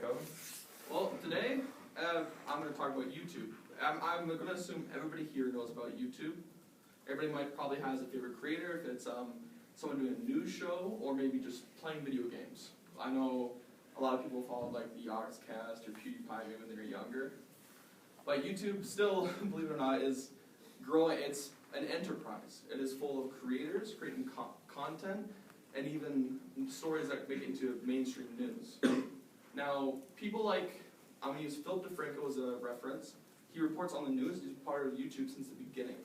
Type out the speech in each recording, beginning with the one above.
Echo. Well, today I'm going to talk about YouTube. I'm going to assume everybody here knows about YouTube. Everybody might probably has a favorite creator, if it's someone doing a news show or maybe just playing video games. I know a lot of people follow like the Yogscast or PewDiePie maybe when they were younger. But YouTube still, believe it or not, is growing. It's an enterprise. It is full of creators creating content and even stories that make it into mainstream news. Now, people like, I'm going to use Philip DeFranco as a reference. He reports on the news. He's part of YouTube since the beginning.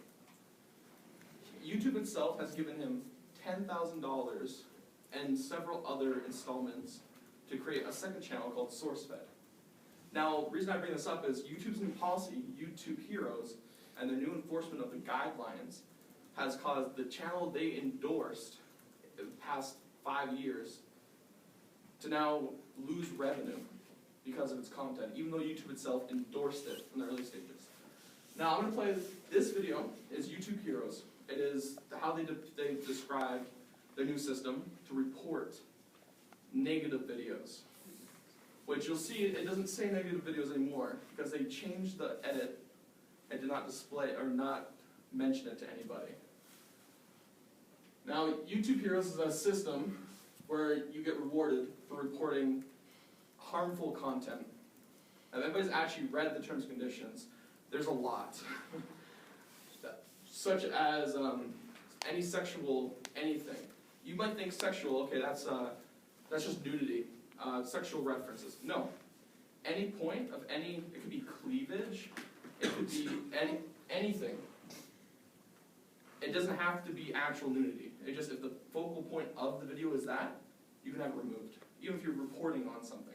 YouTube itself has given him $10,000 and several other installments to create a second channel called SourceFed. Now, the reason I bring this up is YouTube's new policy, YouTube Heroes, and their new enforcement of the guidelines has caused the channel they endorsed in the past 5 years to now lose revenue because of its content, even though YouTube itself endorsed it from the early stages. Now, I'm going to play this video. Is YouTube Heroes. It is how they describe their new system to report negative videos, which you'll see it doesn't say negative videos anymore because they changed the edit and did not display or not mention it to anybody. Now, YouTube Heroes is a system where you get rewarded for reporting harmful content. If anybody's actually read the terms and conditions, there's a lot. Such as any sexual anything. You might think sexual, okay, that's just nudity, sexual references. No. Any point of any, it could be cleavage, it could be anything. It doesn't have to be actual nudity. It just, if the focal point of the video is that, you can have it removed, even if you're reporting on something.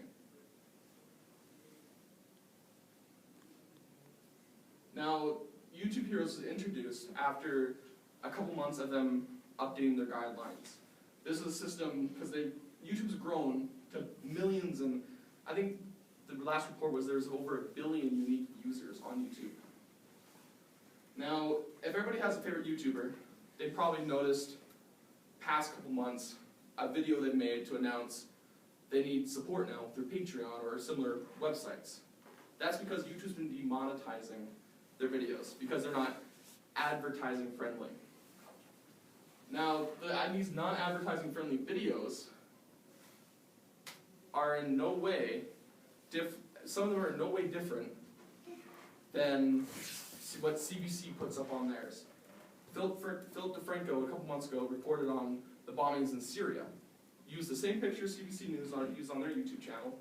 Now, YouTube Heroes was introduced after a couple months of them updating their guidelines. This is a system, because YouTube's grown to millions, and I think the last report was there's over 1 billion unique users on YouTube. Now, if everybody has a favorite YouTuber, they probably noticed past couple months a video they made to announce they need support now through Patreon or similar websites. That's because YouTube's been demonetizing their videos because they're not advertising friendly. Now, these non-advertising friendly videos are in no way some of them are in no way different than what CBC puts up on theirs. Philip DeFranco a couple months ago reported on the bombings in Syria. Used the same pictures CBC News used on their YouTube channel.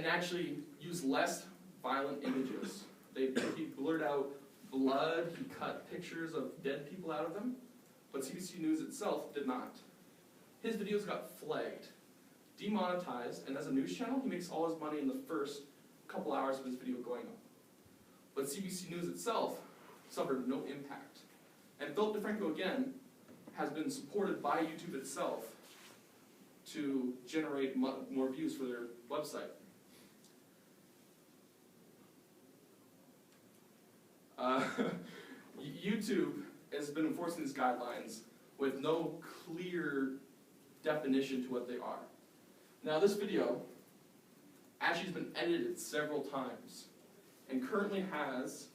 Actually used less violent images. He blurred out blood, he cut pictures of dead people out of them, but CBC News itself did not. His videos got flagged, demonetized, and as a news channel, he makes all his money in the first couple hours of his video going up. But CBC News itself suffered no impact. And Philip DeFranco, again, has been supported by YouTube itself to generate more views for their website. YouTube has been enforcing these guidelines with no clear definition to what they are. Now, this video actually has been edited several times and currently has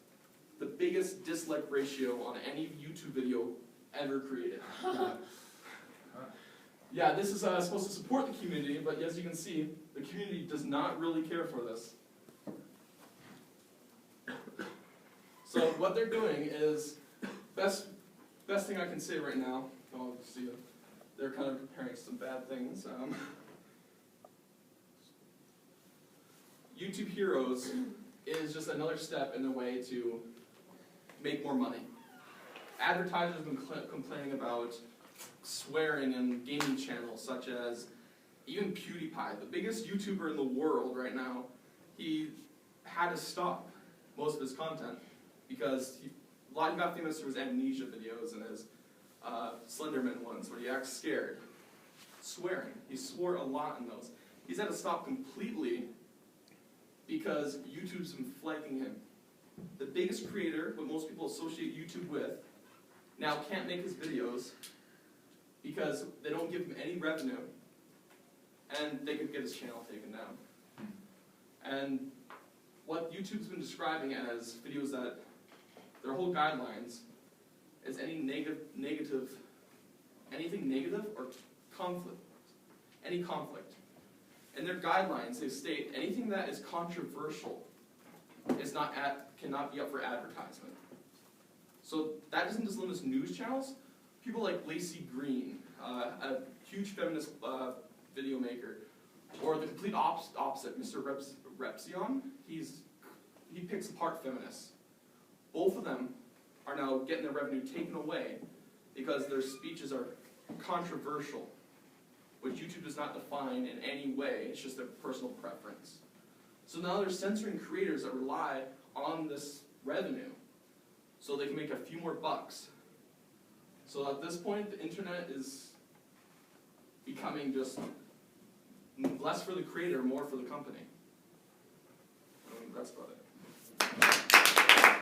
the biggest dislike ratio on any YouTube video ever created. Yeah, this is supposed to support the community, but as you can see, the community does not really care for this. So what they're doing is, best thing I can say right now, I'll see they're kind of comparing some bad things. YouTube Heroes is just another step in the way to make more money. Advertisers have been complaining about swearing in gaming channels, such as even PewDiePie, the biggest YouTuber in the world right now. He had to stop most of his content because he got famous for his amnesia videos and his Slenderman ones where he acts scared. Swearing. He swore a lot in those. He's had to stop completely because YouTube's been flagging him. The biggest creator, what most people associate YouTube with, now can't make his videos because they don't give him any revenue. and they could get his channel taken down. And what YouTube's been describing as videos that their whole guidelines is anything negative or any conflict. In their guidelines, they state anything that is controversial cannot be up for advertisement. So that doesn't just limit news channels. People like Lacey Green, a huge feminist video maker, or the complete opposite, Mr. Repzion, he picks apart feminists. Both of them are now getting their revenue taken away because their speeches are controversial, which YouTube does not define in any way. It's just their personal preference. So now they're censoring creators that rely on this revenue so they can make a few more bucks. So at this point, the internet is becoming just less for the creator, more for the company. That's about it.